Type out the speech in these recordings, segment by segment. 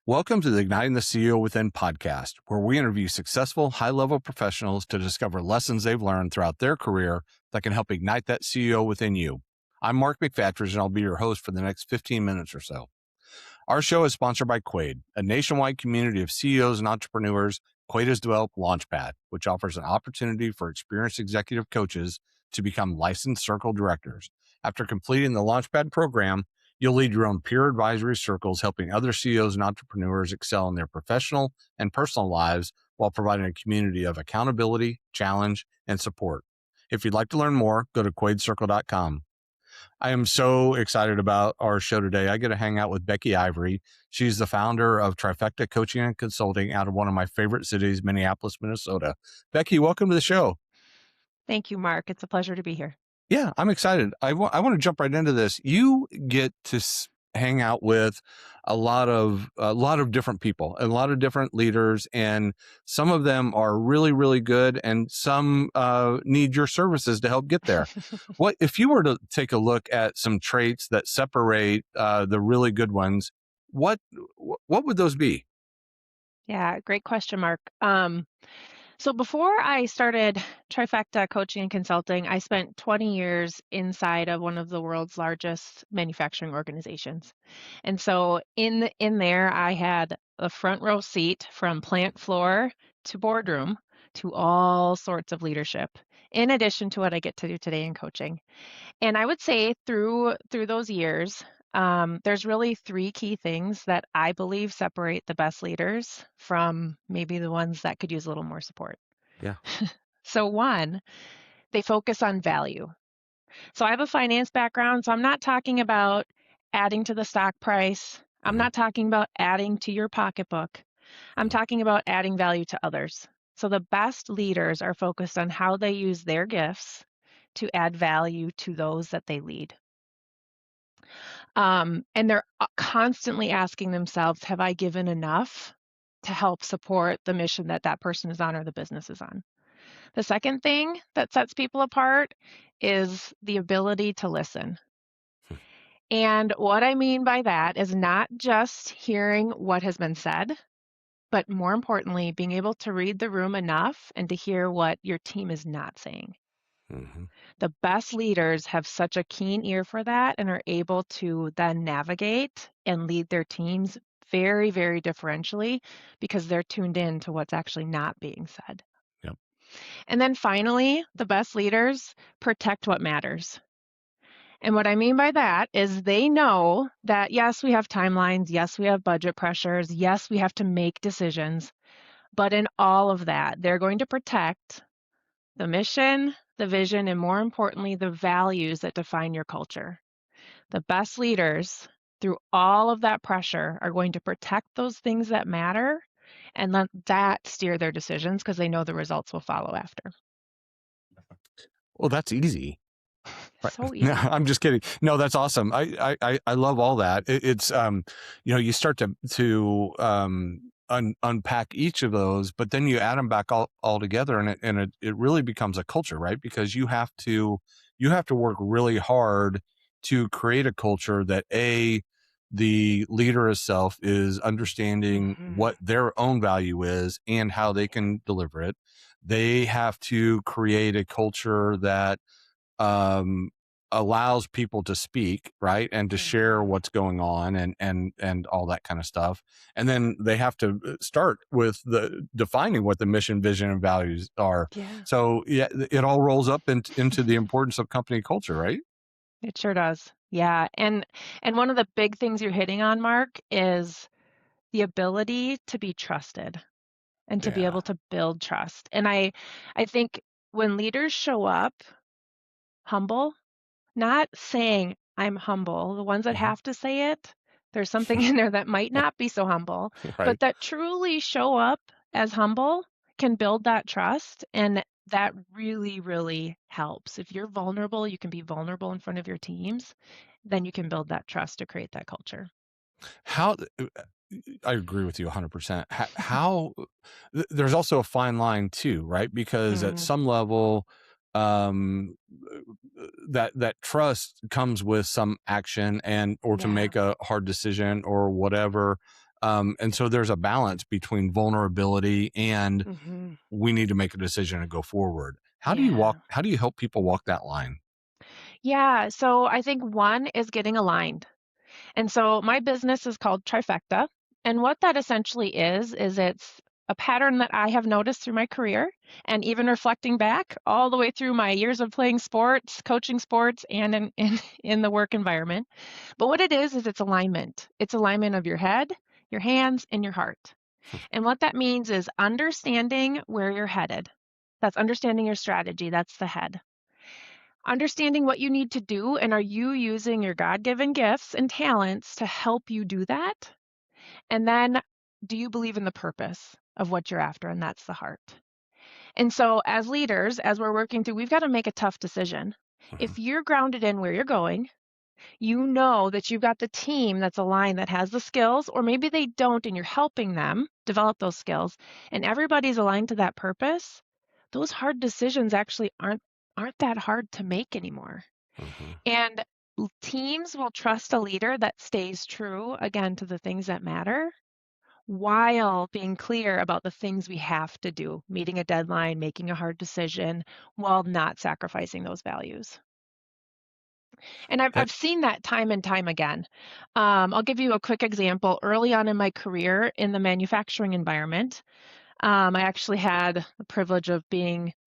Welcome to the Igniting the CEO Within podcast, where we interview successful, high-level professionals to discover lessons they've learned throughout their career that can help ignite that CEO within you. I'm Mark McFatridge, and I'll be your host for the next 15 minutes or so. Our show is sponsored by Quaid, a nationwide community of CEOs and entrepreneurs. Quaid has developed Launchpad, which offers an opportunity for experienced executive coaches to become licensed circle directors. After completing the Launchpad program, you'll lead your own peer advisory circles, helping other CEOs and entrepreneurs excel in their professional and personal lives while providing a community of accountability, challenge, and support. If you'd like to learn more, go to quaidcircle.com. I am so excited about our show today. I get to hang out with Becky Ivory. She's the founder of Trifecta Coaching and Consulting out of one of my favorite cities, Minneapolis, Minnesota. Becky, welcome to the show. Thank you, Mark. It's a pleasure to be here. Yeah, I'm excited. I want to jump right into this. You get to hang out with a lot of different people, a lot of different leaders, and some of them are really, really good, and some need your services to help get there. What if you were to take a look at some traits that separate the really good ones? What would those be? Yeah, great question, Mark. So before I started Trifecta Coaching and Consulting, I spent 20 years inside of one of the world's largest manufacturing organizations. And so in there, I had a front row seat from plant floor to boardroom to all sorts of leadership, in addition to what I get to do today in coaching. And I would say through those years, there's really three key things that I believe separate the best leaders from maybe the ones that could use a little more support. Yeah. So one, they focus on value. So I have a finance background, so I'm not talking about adding to the stock price. I'm not talking about adding to your pocketbook. I'm talking about adding value to others. So the best leaders are focused on how they use their gifts to add value to those that they lead. And they're constantly asking themselves, have I given enough to help support the mission that that person is on or the business is on? The second thing that sets people apart is the ability to listen. And what I mean by that is not just hearing what has been said, but more importantly, being able to read the room enough and to hear what your team is not saying. Mm-hmm. The best leaders have such a keen ear for that and are able to then navigate and lead their teams very, very differentially because they're tuned in to what's actually not being said. Yep. And then finally, the best leaders protect what matters. And what I mean by that is they know that, yes, we have timelines. Yes, we have budget pressures. Yes, we have to make decisions. But in all of that, they're going to protect the mission, the vision, and more importantly, the values that define your culture. The best leaders, through all of that pressure, are going to protect those things that matter and let that steer their decisions because they know the results will follow after. Well, that's easy. Right. So easy. No, I'm just kidding. No, that's awesome. I love all that. It's you start to unpack each of those, but then you add them back all together, and it really becomes a culture, right? Because you have to work really hard to create a culture that the leader itself is understanding what their own value is and how they can deliver it. They have to create a culture that allows people to speak, right, and to share what's going on and all that kind of stuff. And then they have to start with the defining what the mission, vision, and values are. Yeah. So yeah, it all rolls up into the importance of company culture, right? It sure does. Yeah. And one of the big things you're hitting on, Mark, is the ability to be trusted and to be Yeah. able to build trust. And I think when leaders show up humble, not saying I'm humble, the ones that have to say it, there's something in there that might not be so humble, Right. but that truly show up as humble can build that trust. And that really, really helps. If you're vulnerable, you can be vulnerable in front of your teams, then you can build that trust to create that culture. How I agree with you 100%. How there's also a fine line too, right? Because at some level, um, that trust comes with some action or to make a hard decision or whatever. And so there's a balance between vulnerability and Hmm. we need to make a decision and go forward. Yeah. How do you help people walk that line? Yeah. So I think one is getting aligned. And so my business is called Trifecta. And what that essentially is it's a pattern that I have noticed through my career and even reflecting back all the way through my years of playing sports, coaching sports, and in the work environment. But what it is it's alignment. It's alignment of your head, your hands, and your heart. And what that means is understanding where you're headed. That's understanding your strategy. That's the head. Understanding what you need to do, and are you using your God given gifts and talents to help you do that? And then, do you believe in the purpose of what you're after? And that's the heart. And so, as leaders, as we're working through, we've got to make a tough decision. Mhm. If you're grounded in where you're going, you know that you've got the team that's aligned that has the skills, or maybe they don't, and you're helping them develop those skills, and everybody's aligned to that purpose. Those hard decisions actually aren't that hard to make anymore. Mhm. And teams will trust a leader that stays true, again, to the things that matter while being clear about the things we have to do, meeting a deadline, making a hard decision, while not sacrificing those values. And I've, That I've seen that time and time again. I'll give you a quick example. Early on in my career in the manufacturing environment, I actually had the privilege of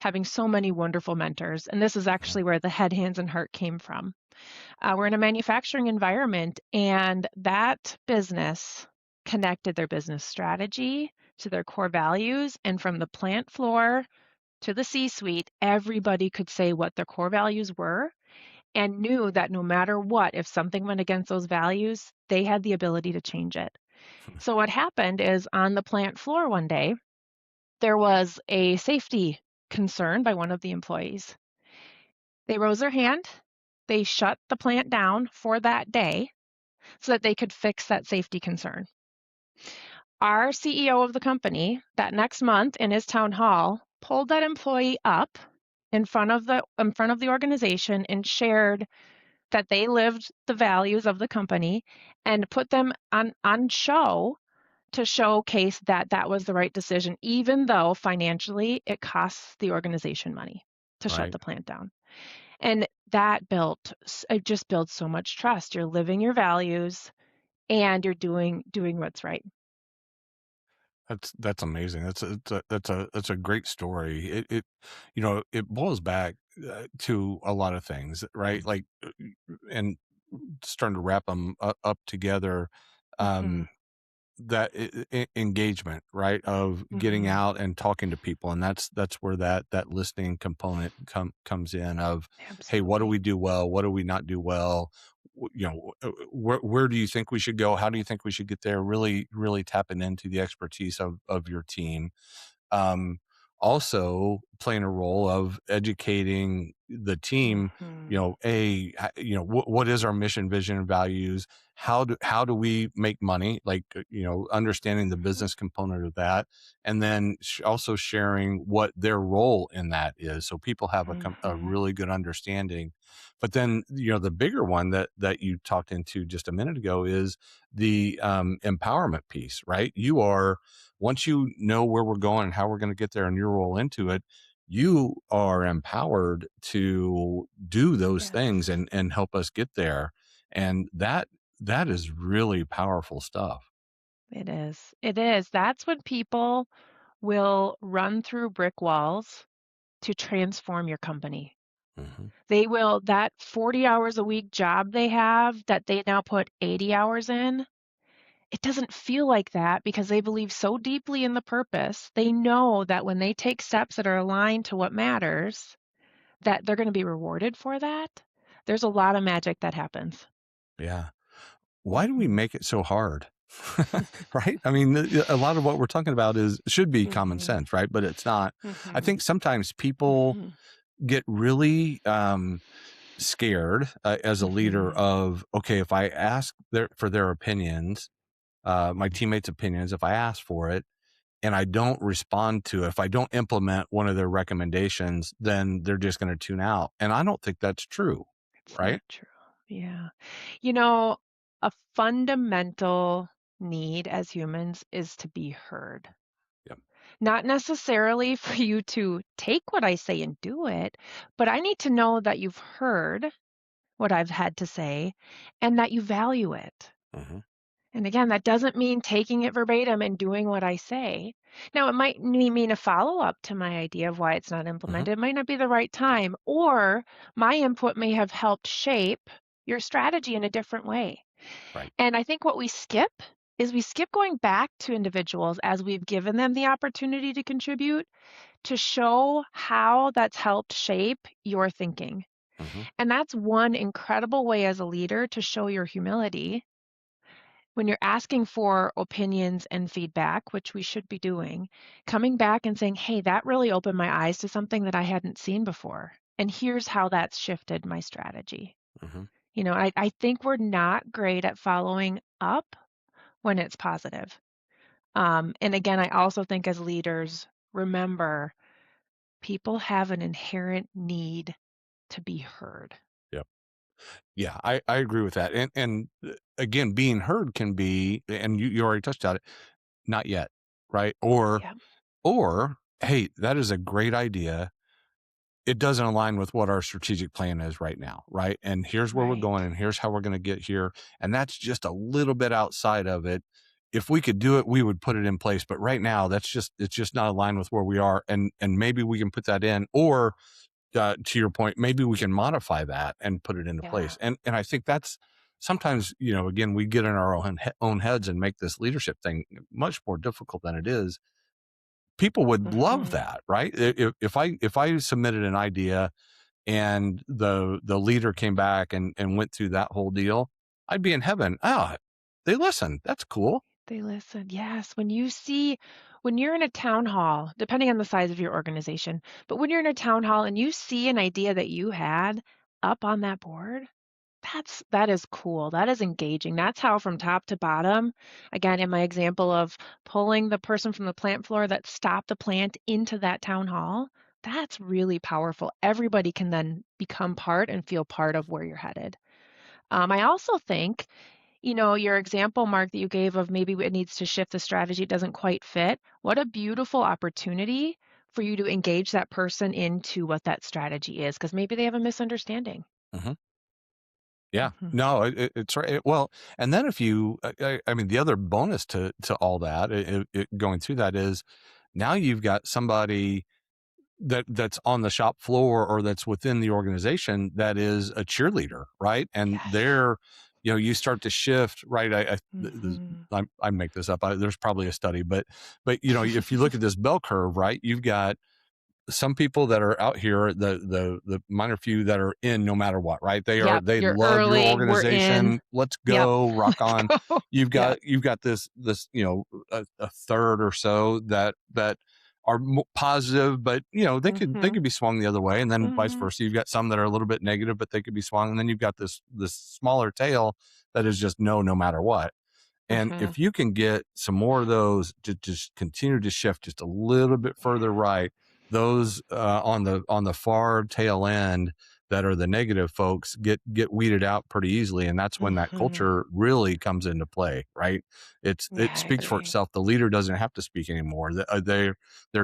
having so many wonderful mentors. And this is Mhm. actually where the head, hands, and heart came from. We're in a manufacturing environment, and that business connected their business strategy to their core values. And from the plant floor to the C suite, everybody could say what their core values were and knew that no matter what, if something went against those values, they had the ability to change it. So, what happened is on the plant floor one day, there was a safety concern by one of the employees. They rose their hand, they shut the plant down for that day so that they could fix that safety concern. Our CEO of the company that next month in his town hall pulled that employee up in front of the organization and shared that they lived the values of the company and put them on show to showcase that that was the right decision, even though financially it costs the organization money to shut right. the plant down. And that it just builds so much trust. You're living your values and you're doing what's right. That's amazing. That's a great story. It boils back to a lot of things, right? Like, and starting to wrap them up together. Hmm. Um, that engagement, right, of getting Hmm. out and talking to people, and that's where that listening component comes in of, hey, what do Absolutely. we do well, what do we not do well, where do you think we should go, how do you think we should get there, really tapping into the expertise of your team. um, Also playing a role of educating the team, Hmm. what is our mission, vision, and values? How do we make money? Like, understanding the Hmm. business component of that, and then also sharing what their role in that is, so people have a Hmm. really good understanding. But then, the bigger one that you talked into just a minute ago is the empowerment piece, right? Once you know where we're going and how we're going to get there and you roll into it, you are empowered to do those things Yes, and help us get there. And that is really powerful stuff. it is. It is. That's when people will run through brick walls to transform your company. Hmm. They will, that 40 hours a week job they have that they now put 80 hours in, it doesn't feel like that because they believe so deeply in the purpose. They know that when they take steps that are aligned to what matters, that they're going to be rewarded for that. There's a lot of magic that happens. Yeah. Why do we Mhm. make it so hard? Right? I mean, a lot of what we're talking about should be common Mhm. sense, right? But it's not. I Mhm. think sometimes people Mhm. get really scared as a leader Mhm. of, okay, if I ask for their opinions, my teammates' opinions, if I ask for it and I don't respond to it, if I don't implement one of their recommendations, then they're just going to tune out. And I don't think that's true, It's not right? true. Yeah. You know, a fundamental need as humans is to be heard. Yep. Not necessarily for you to take what I say and do it, but I need to know that you've heard what I've had to say and that you value it. Mm-hmm. And again, that doesn't mean taking it verbatim and doing what I say. Now, it might mean a follow up to my idea of why it's not Mm-hmm. implemented. It might not be the right time, or my input may have helped shape your strategy in a different way. Right. And I think what we skip is we skip going back to individuals as we've given them the opportunity to contribute to show how that's helped shape your thinking. Mm-hmm. And that's one incredible way as a leader to show your humility when you're asking for opinions and feedback, which we should be doing, coming back and saying, hey, that really opened my eyes to something that I hadn't seen before. And here's how that's shifted my strategy. Mm-hmm. I think we're not great at following up when it's positive. And again, I also think as leaders, remember people have an inherent need to be heard. Yep. Yeah, I agree with that. And again, being heard can be, and you already touched on it, not yet, right? Yeah, Or, hey, that is a great idea. It doesn't align with what our strategic plan is right now, right? And here's where we're right. going, and here's how we're going to get here. And that's just a little bit outside of it. If we could do it, we would put it in place. But right now, it's just not aligned with where we are. And maybe we can put that in, or to your point, maybe we can modify that and put it into Yeah. place. And I think that's sometimes, again, we get in our own heads and make this leadership thing much more difficult than it is. People would love Hmm. that, right? If I submitted an idea and the leader came back and went through that whole deal, I'd be in heaven. Ah, they listen. That's cool. They listen. Yes. When you're in a town hall, depending on the size of your organization, but when you're in a town hall and you see an idea that you had up on that board, that is cool. That is engaging. That's how from top to bottom, again, in my example of pulling the person from the plant floor that stopped the plant into that town hall, that's really powerful. Everybody can then become part and feel part of where you're headed. I also think, your example, Mark, that you gave of maybe it needs to shift the strategy, it doesn't quite fit. What a beautiful opportunity for you to engage that person into what that strategy is, because maybe they have a misunderstanding. Mhm. Yeah, Hmm. no, it's right. Well, and then if you, I mean, the other bonus to all that, going through that is now you've got somebody that's on the shop floor or that's within the organization that is a cheerleader, right? And Yes. you start to shift, right? Hmm. I make this up. There's probably a study, but if you look at this bell curve, right, you've got some people that are out here, the minor few that are in no matter what, right? Yep. They You're love your early. We're in. organization. Let's Yep. go, rock Let's on. go. You've Yep. got this a third or so that are positive, but they Hmm. could be swung the other way, and then vice Hmm. versa. You've got some that are a little bit negative, but they could be swung, and then you've got this smaller tail that is just no matter what. And Hmm. if you can get some more of those to just continue to shift just a little bit further Yeah. right, those on the far tail end that are the negative folks get weeded out pretty easily, and that's when that Hmm. culture really comes into play, right? Yeah, It I speaks for agree. itself. The leader doesn't have to speak anymore. Their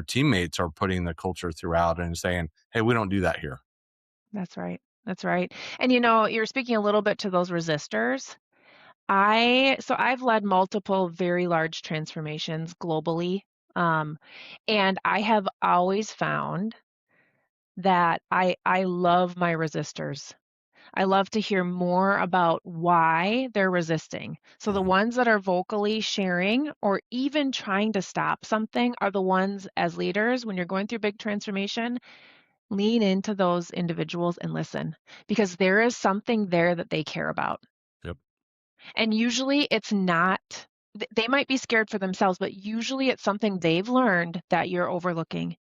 teammates are putting the culture throughout and saying, "Hey, we don't do that here." That's right. That's right. And you're speaking a little bit to those resistors. I've led multiple very large transformations globally. Um, and I have always found that I love my resistors. I love to hear more about why they're resisting. So the Mhm. ones that are vocally sharing or even trying to stop something are the ones as leaders, when you're going through big transformation, lean into those individuals and listen because there is something there that they care about. Yep. And usually it's not, they might be scared for themselves, but usually it's something they've learned that you're overlooking.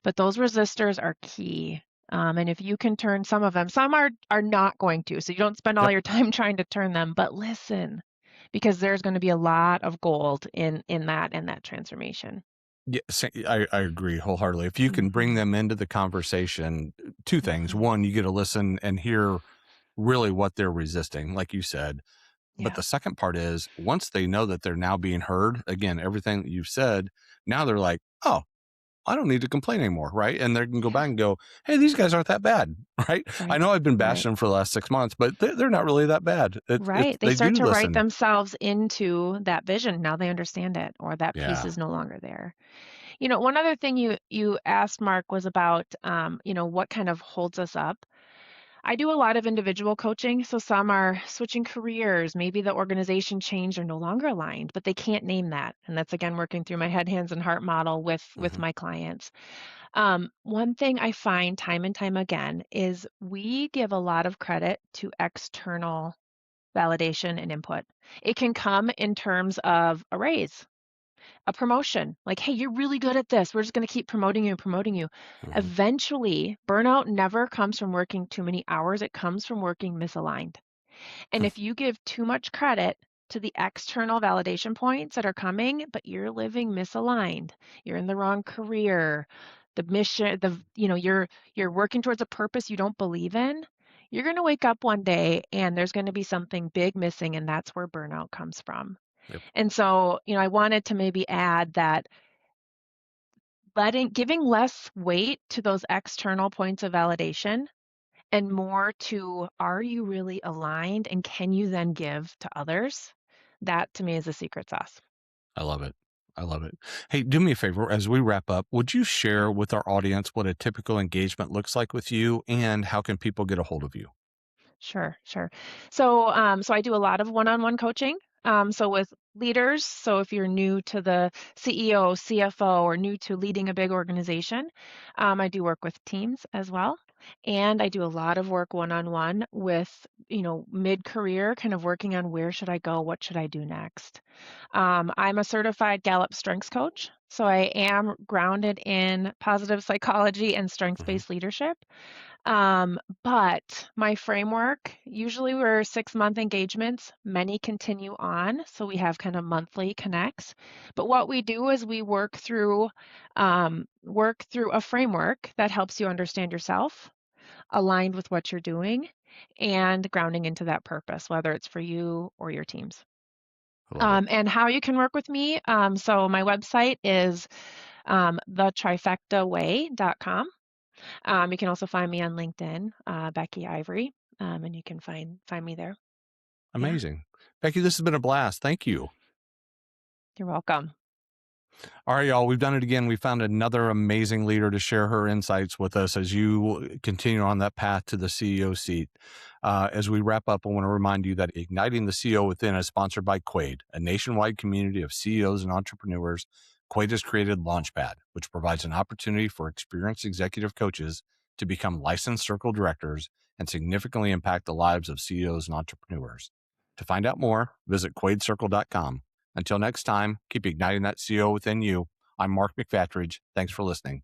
But those resistors are key. And if you can turn some of them, some are not going to. So you don't spend all Yep. your time trying to turn them, but listen, because there's going to be a lot of gold in that transformation. Yeah, I agree wholeheartedly. If you can bring Hmm. them into the conversation, two things. Hmm. One, you get to listen and hear really what they're resisting, like you said. But Yeah. the second part is once they know that they're now being heard, again, everything that you've said, now they're like, oh, I don't need to complain anymore, right? And they can go Yeah. back and go, hey, these guys aren't that bad, right? I Right. know I've been Right. bashing them for the last 6 months, but they're not really that bad. It's Right. They they start do to write listen. themselves into that vision. Now they understand it, or that piece Yeah. is no longer there. One other thing you asked, Mark, was about what kind of holds us up. I do a lot of individual coaching, so some are switching careers. Maybe the organization changed or no longer aligned, but they can't name that. And that's again working through my head, hands, and heart model with Hmm. my clients. One thing I find time and time again is we give a lot of credit to external validation and input. It can come in terms of a raise, a promotion, like, hey, you're really good at this. We're just going to keep promoting you and promoting you. Hmm. Eventually, burnout never comes from working too many hours, it comes from working misaligned. And if you give too much credit to the external validation points that are coming, but you're living misaligned, you're in the wrong career, the mission, you're working towards a purpose you don't believe in, you're going to wake up one day and there's going to be something big missing, and that's where burnout comes from. Yep. And so, I wanted to maybe add that giving less weight to those external points of validation and more to, are you really aligned and can you then give to others? That to me is the secret sauce. I love it. I love it. Hey, do me a favor as we wrap up. Would you Yeah. share with our audience what a typical engagement looks like with you and how can people get a hold of you? Sure, sure. So I do a lot of one-on-one coaching. So with leaders, so if you're new to the CEO, CFO, or new to leading a big organization, I do work with teams as well. And I do a lot of work one-on-one with, mid-career, kind of working on where should I go, what should I do next. I'm a certified Gallup Strengths Coach, so I am grounded in positive psychology and Hmm. strengths-based leadership. But my framework, usually we're 6-month engagements, many continue on. So we have kind of monthly connects. But what we do is we work through a framework that helps you understand yourself, aligned with what you're doing, and grounding into that purpose, whether it's for you or your teams. I love it. And how you can work with me. So my website is thetrifectaway.com. You can also find me on LinkedIn, Becky Ivory, and you can find me there. Yeah, Amazing. Becky, this has been a blast. Thank you. you're welcome. All right, y'all, we've done it again. We found another amazing leader to share her insights with us as you continue on that path to the CEO seat. As we wrap up, I want to remind you that Igniting the CEO Within is sponsored by Quaid, a nationwide community of CEOs and entrepreneurs. Quaid has created Launchpad, which provides an opportunity for experienced executive coaches to become licensed circle directors and significantly impact the lives of CEOs and entrepreneurs. To find out more, visit quaidcircle.com. Until next time, keep igniting that CEO within you. I'm Mark McFatridge. Thanks for listening.